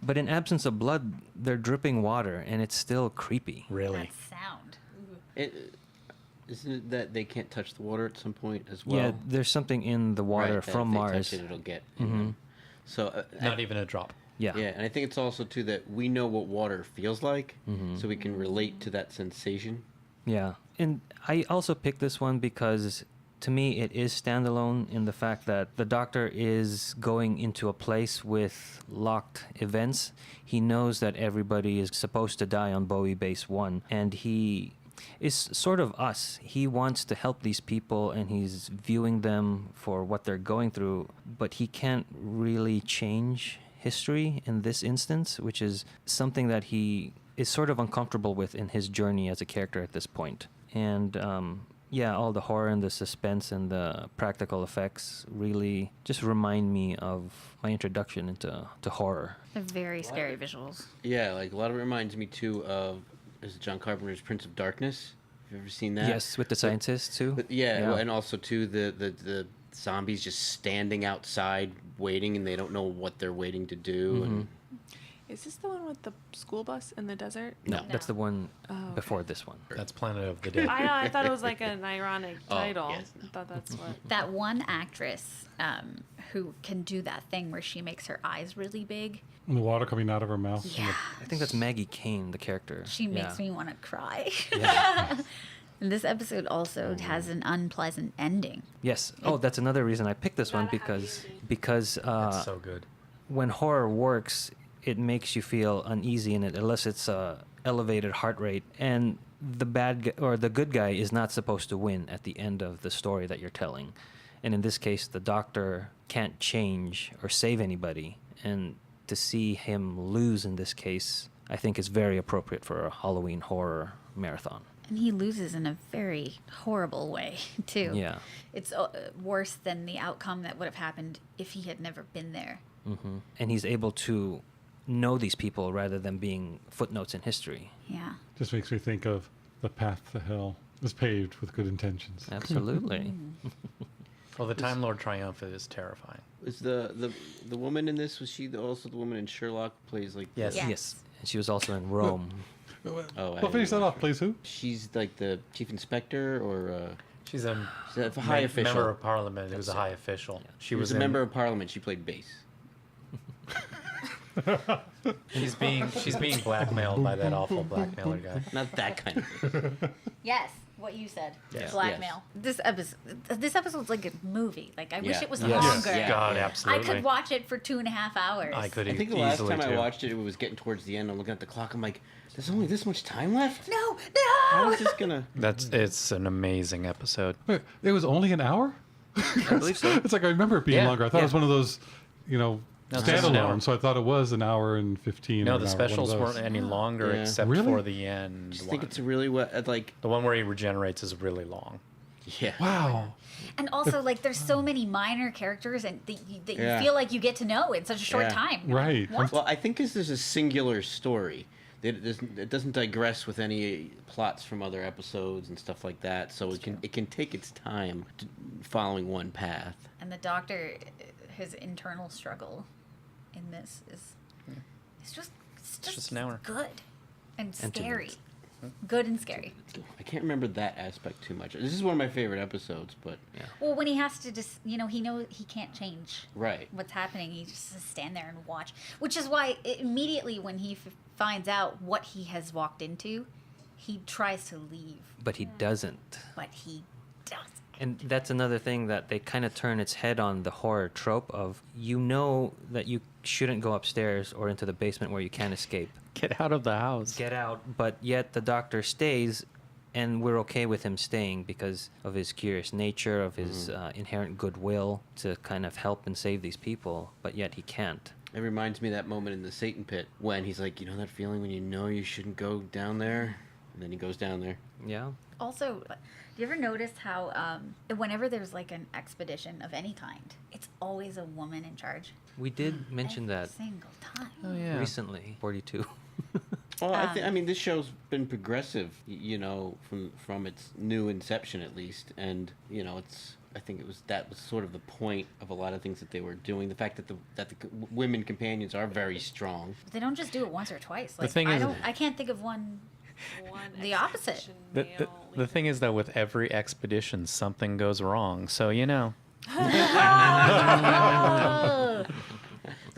But in absence of blood, they're dripping water, and it's still creepy. Really. That sound. Isn't it that they can't touch the water at some point as well? Yeah, there's something in the water Right, that from if they Mars. touch it, it'll get. in them. So Not even a drop. Yeah. Yeah, and I think it's also too that we know what water feels like, so we can relate to that sensation. Yeah. And I also picked this one because, to me, it is standalone in the fact that the Doctor is going into a place with locked events. He knows that everybody is supposed to die on Bowie Base 1, and he is sort of us. He wants to help these people and he's viewing them for what they're going through, but he can't really change history in this instance, which is something that he is sort of uncomfortable with in his journey as a character at this point. And yeah, all the horror and the suspense and the practical effects really just remind me of my introduction into horror. They're very scary visuals. Yeah, like a lot of it reminds me too of John Carpenter's Prince of Darkness. Have you ever seen that? Yes, with the scientists too. But yeah, well, and also too the zombies just standing outside waiting, and they don't know what they're waiting to do. And Is this the one with the school bus in the desert? No, that's the one okay. before this one. That's Planet of the Dead. I know. I thought it was like an ironic title. yes, no. I thought that's what. That one actress who can do that thing where she makes her eyes really big. And the water coming out of her mouth. and Yeah. I think that's Maggie Kane, the character. She makes me want to cry. Yeah. And this episode also has an unpleasant ending. Yes. Oh, that's another reason I picked this one because That's so good. when horror works, it makes you feel uneasy and it elicits a elevated heart rate, and the the good guy is not supposed to win at the end of the story that you're telling. And in this case, the doctor can't change or save anybody, and to see him lose in this case, I think is very appropriate for a Halloween horror marathon. And he loses in a very horrible way, too. Yeah. It's worse than the outcome that would have happened if he had never been there. Hmm. And he's able to know these people rather than being footnotes in history. Yeah. Just makes me think of the path to hell is paved with good intentions. Absolutely. Well, the Time Lord Triumphant is terrifying. Is the woman in this, was she also the woman in Sherlock who plays like Yes. Yeah. Yes. And she was also in Rome. Oh, I Well, didn't finish that watch off, please. Who? She's like the chief inspector or She's a she's a high official. member of parliament who's a That's high it. official. Yeah. She was a member of parliament. She played bass. She's being blackmailed by that awful blackmailer guy. Not that kind of. Yes, what you said. Yes. Blackmail. This episode's like a movie. Like, I wish Yeah. it was Yes. longer. Yeah. God, I absolutely. could watch it for 2.5 hours. I could I think the easily last time too. I watched it, it was getting towards the end. I'm looking at the clock. I'm like, there's only this much time left. No, How no! is this gonna? It's an amazing episode. Wait, it was only an hour? I believe so. It's like I remember it being Yeah, longer. I thought it was yeah. one of those, No, it's just an hour. standalone. So I thought it was an hour and 15. No, or the an hour, one of specials those. weren't any longer Yeah. except Really? for the end. I just think one. it's a really like. The one where he regenerates is really long. Yeah. Wow. And also, like, there's so many minor characters and that you Yeah. feel like you get to know in such a short Yeah. time. You're like, Right. what? Well, I think because there's a singular story. It doesn't digress with any plots from other episodes and stuff like that. So it can take its time following one path. And the doctor, his internal struggle in this is it's just an hour. good and 2 scary. minutes. Good and scary. I can't remember that aspect too much. This is one of my favorite episodes, but Well, when he has to just, he knows he can't change right. what's happening. He just has to stand there and watch. Which is why immediately when he finds out what he has walked into, he tries to leave, But he doesn't. but he doesn't. And that's another thing that they kind of turn its head on, the horror trope of, you know that you shouldn't go upstairs or into the basement where you can't escape. Get out of the house. Get out, but yet the doctor stays, and we're okay with him staying because of his curious nature, of his inherent goodwill to kind of help and save these people, but yet he can't. It reminds me of that moment in the Satan pit when he's like, you know that feeling when you know you shouldn't go down there? And then he goes down there. Yeah. Also, do you ever notice how whenever there's like an expedition of any kind, it's always a woman in charge? We did mention Every that single time. Oh yeah. recently, 42. Well, I mean, this show's been progressive, from its new inception at least, and I think that was sort of the point of a lot of things that they were doing. The fact that the women companions are very strong. But they don't just do it once or twice. The Like, thing is- I can't think of one. One The opposite. expedition The male thing is that with every expedition, something goes wrong. So The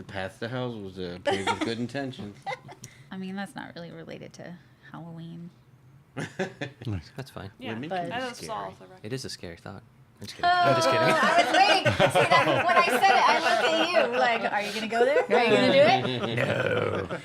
path to hell was paved with good intentions. I mean, that's not really related to Halloween. That's fine. Yeah, Women But- can be I was scary. all for It is a scary thought. I'm just kidding. I'm just kidding. I was waiting. See, when I said it, I looked at you like, are you going to go there? Are you going to do it? No.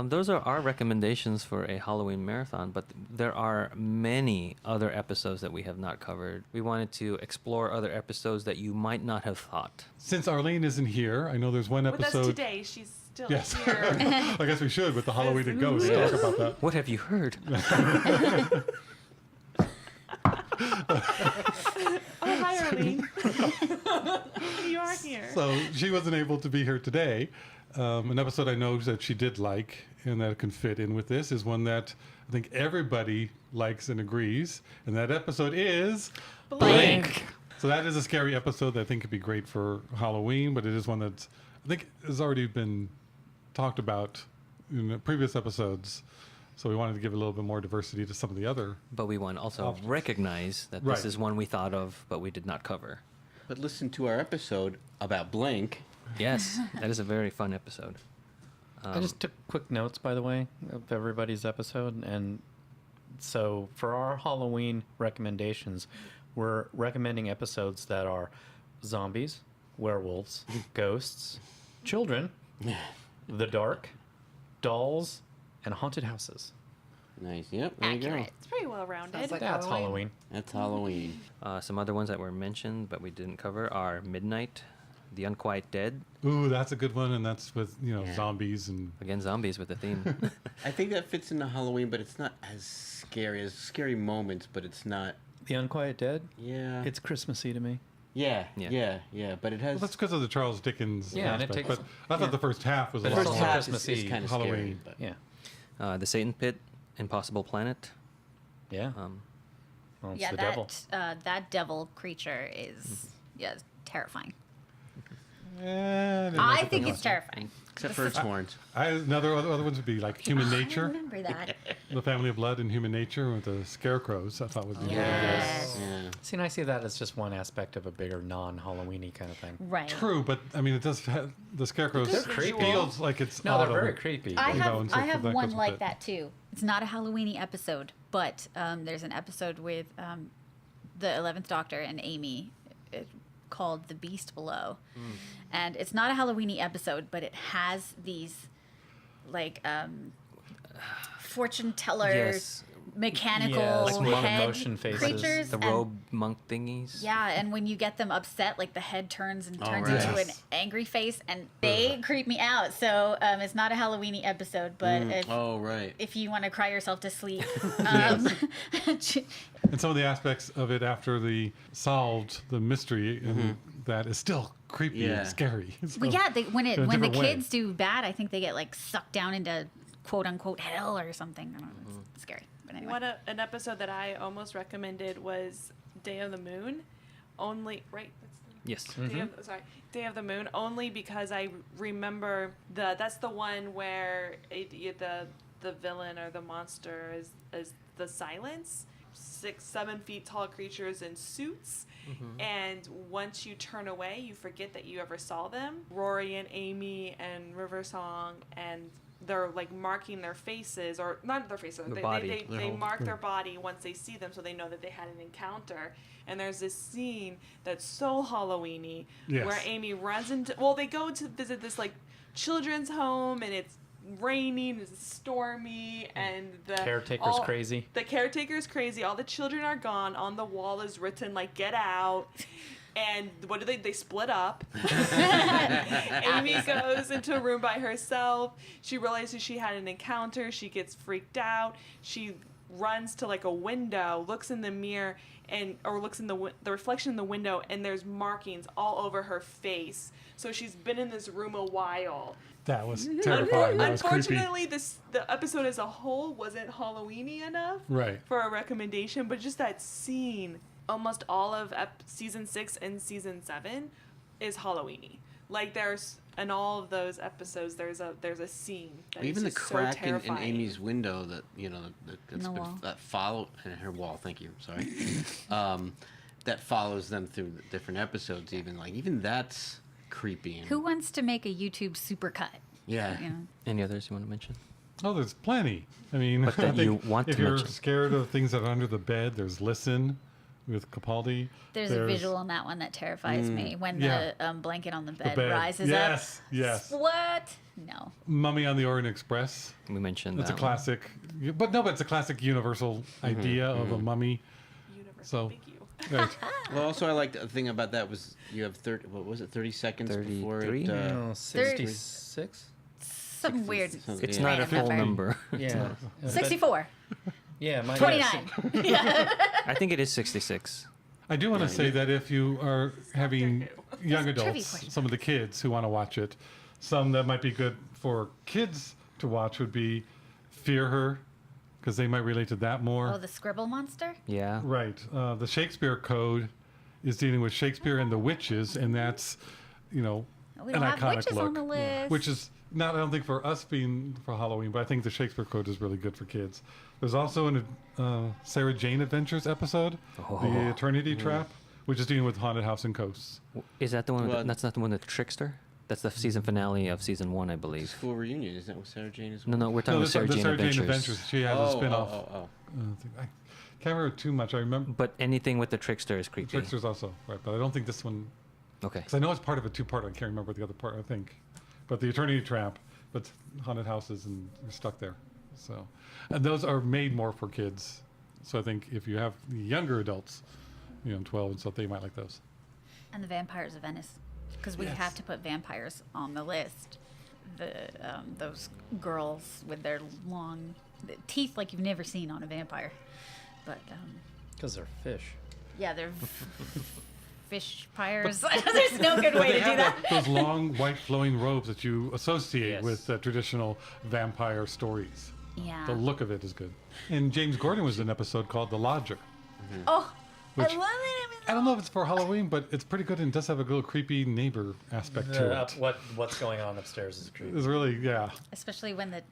Those are our recommendations for a Halloween marathon, but there are many other episodes that we have not covered. We wanted to explore other episodes that you might not have thought. Since Arlene isn't here, I know there's one With us episode. today, she's still Yes. here. I guess we should with the Halloween and Ghost talk about that. What have you heard? Oh, hi, Arlene. You are here. So she wasn't able to be here today. An episode I know that she did like and that can fit in with this is one that I think everybody likes and agrees. And that episode is Blank. So that is a scary episode that I think could be great for Halloween, but it is one that I think has already been talked about in the previous episodes. So we wanted to give a little bit more diversity to some of the other. But we want to also Options. recognize that Right. this is one we thought of, but we did not cover. But listen to our episode about Blank. Yes, that is a very fun episode. I just took quick notes, by the way, of everybody's episode. And so for our Halloween recommendations, we're recommending episodes that are zombies, werewolves, ghosts, children, the dark, dolls, and haunted houses. Nice. Yep. There you go. Accurate. It's pretty well rounded. Sounds like That's Halloween. That's Halloween. Some other ones that were mentioned but we didn't cover are Midnight, The Unquiet Dead. Ooh, that's a good one, and that's with Yeah. zombies and Again, zombies with the theme. I think that fits into Halloween, but it's not as scary moments, but it's not. The Unquiet Dead, Yeah. it's Christmassy to me. Yeah. Yeah. Yeah. But it has. well, that's because of the Charles Dickens Yeah, and it aspect. takes- But I thought yeah. the first half was But a it's lot also more. Christmas Eve, kind of Halloween. scary. But Yeah. The Satan Pit, Impossible Planet. Yeah. Um, Well, it's Yeah, the that devil. That devil creature is terrifying. And I think it's terrifying. except for its horns. other ones would be like Human I Nature, remember that. The Family of Blood, and Human Nature with the scarecrows. I thought would be Yes. Yeah. See, and I see that as just one aspect of a bigger non-Halloweeny kind of thing. Right. true, but I mean, it does have the scarecrows. They're creepy. Feels like it's No, they're autumn. very creepy. I You know, have and so I have that one goes with like it. that too. It's not a Halloweeny episode, but there's an episode with the 11th Doctor and Amy called "The Beast Below," and it's not a Halloweeny episode, but it has these like fortune teller Yes. mechanical Yes, like monk head motion faces. creatures. The and- robe monk thingies. Yeah, and when you get them upset, like the head turns and Oh, turns right. into an Yes. angry face, and they creep me out. So it's not a Halloweeny episode, but Oh, right. if you want to cry yourself to sleep, And some of the aspects of it after the solved the mystery, and that is still creepy Yeah. and scary. So, but yeah, when in a the different way. kids do bad, I think they get like sucked down into quote unquote hell or something. I don't know, it's scary. But anyway, An episode that I almost recommended was Day of the Moon. Only right. Yes. Day of the Moon. Only because I remember that's the one where the villain or the monster is the Silence. 6-7 feet tall creatures in suits, and once you turn away, you forget that you ever saw them. Rory and Amy and River Song, and they're like marking their faces, or not their faces. The they, body. They, Their they whole- mark their body once they see them, so they know that they had an encounter. And there's this scene that's so Halloweeny Yes. where Amy runs into. Well, they go to visit this like children's home, and it's raining, it's stormy, and the Caretaker's crazy. The caretaker's crazy. All the children are gone. On the wall is written like "Get out." And what do they split up. Amy goes into a room by herself. She realizes she had an encounter. She gets freaked out. She runs to like a window, looks in the mirror, or looks in the reflection in the window, and there's markings all over her face. So she's been in this room a while. That was terrifying. That was creepy. Unfortunately, the episode as a whole wasn't Halloweeny enough Right. for a recommendation, but just that scene, almost all of season 6 and season 7 is Halloweeny. Like there's in all of those episodes, there's a scene that Even the is just crack so in terrifying. Amy's window that that's the been wall. that follow in her wall. Thank you. Sorry. That follows them through the different episodes. Even that's creepy. And, who wants to make a YouTube supercut? Yeah. You know? Any others you want to mention? Oh, there's plenty. I mean, But that I think you want if to you're mention. scared of things that are under the bed, there's Listen with Capaldi. There's a visual on that one that terrifies me when Yeah. the blanket on the bed, bed. rises Yes, up. yes. What? No. Mummy on the Orient Express. We mentioned That's a that one. classic, but it's a classic universal idea of a mummy. Universal So- big U. Right. Well, also I liked the thing about that was you have 30 seconds before 33? it. No, 66? Some weird. It's Yeah. not a random full number. Yeah. 64. Yeah, mine 29. I think it is 66. I do want to say that if you are having young Trivia adults, question. some of the kids who want to watch it, some that might be good for kids to watch would be Fear Her, because they might relate to that more. Oh, the scribble monster? Yeah. Right. The Shakespeare Code is dealing with Shakespeare and the witches, and that's, We an don't have iconic witches look. on the list. Which is not, I don't think for us being for Halloween, but I think the Shakespeare Code is really good for kids. There's also an Sarah Jane Adventures episode, The Eternity Trap, which is dealing with haunted house and ghosts. Is that the one? Well- That's not the one with Trickster. That's the season finale of season 1, I believe. School reunion. Is that what Sarah Jane is? No, we're talking No, about Sarah the Jane Sarah Adventures. Jane Adventures. She has a spin-off. Oh. Thing. I can't remember too much. I remember But anything with the Trickster is creepy. Trickster's also right, but I don't think this one. Okay. Because I know it's part of a two-part. I can't remember the other part. I think, but the Eternity Trap, but haunted houses and you're stuck there. So, and those are made more for kids. So I think if you have the younger adults, 12 and stuff, they might like those. And the Vampires of Venice. Because we Yes. have to put vampires on the list. Those girls with their long teeth like you've never seen on a vampire. But, Because they're fish. yeah, they're fish pyres. There's no good way to They do have that. those long white flowing robes that you associate Yes. with traditional vampire stories. Yeah. The look of it is good. And James Gordon was in an episode called The Lodger. Oh, Which- I love it. I don't know if it's for Halloween, but it's pretty good and does have a little creepy neighbor aspect to it. What's going on upstairs is creepy. It's really, yeah. Especially when it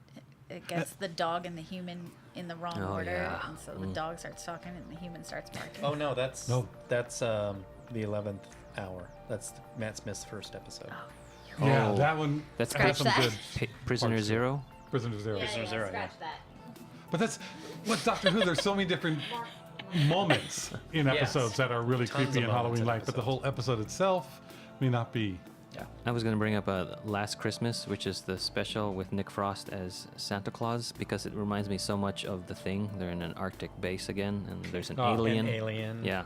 gets the dog and the human in the wrong Oh, order. yeah. And so the dog starts talking and the human starts barking. Oh no, that's No. the 11th hour. That's Matt Smith's first episode. Yeah, Oh. that one That's has some Scratch good that. Prisoner Parts, yeah. Zero. Prisoner Zero. Prisoner Zero, yeah. that. But that's what Doctor Who, there's so many different moments in Yes. episodes that are really Tons creepy of in moments Halloween in life, but the whole episode itself may not be. Yeah. I was going to bring up Last Christmas, which is the special with Nick Frost as Santa Claus, because it reminds me so much of The Thing. They're in an Arctic base again, and there's an Oh, an alien. An alien. Yeah.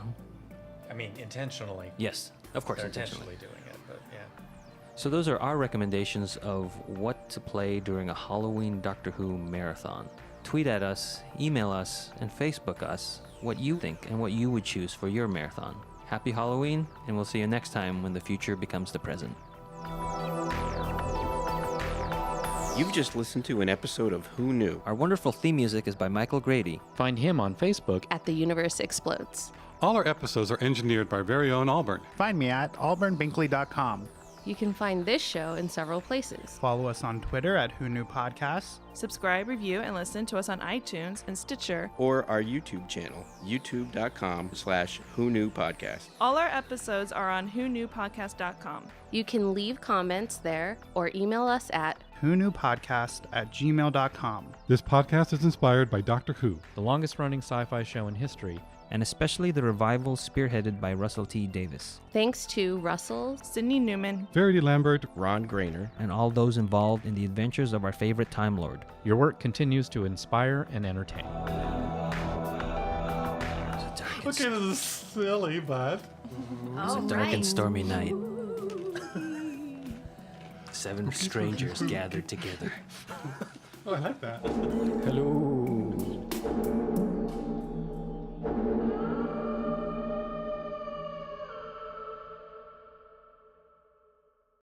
I mean, intentionally. Yes, of course, They're intentionally. doing it, but yeah. So those are our recommendations of what to play during a Halloween Doctor Who marathon. Tweet at us, email us, and Facebook us what you think and what you would choose for your marathon. Happy Halloween, and we'll see you next time when the future becomes the present. You've just listened to an episode of Who Knew? Our wonderful theme music is by Michael Grady. Find him on Facebook. At The Universe Explodes. All our episodes are engineered by our very own Auburn. Find me at auburnbinkley.com. You can find this show in several places. Follow us on Twitter at Who Knew Podcasts. Subscribe, review, and listen to us on iTunes and Stitcher. Or our YouTube channel, youtube.com/Who Knew Podcast. All our episodes are on whoknewpodcast.com. You can leave comments there or email us at whoknewpodcast@gmail.com. This podcast is inspired by Doctor Who. The longest running sci-fi show in history. And especially the revival spearheaded by Russell T. Davis. thanks to Russell, Sydney Newman, Verity Lambert. Ron Grainer. And all those involved in the adventures of our favorite Time Lord. Your work continues to inspire and entertain. Okay, this is silly, but It's a dark and stormy night. 7 strangers gathered together. I like that. Hello.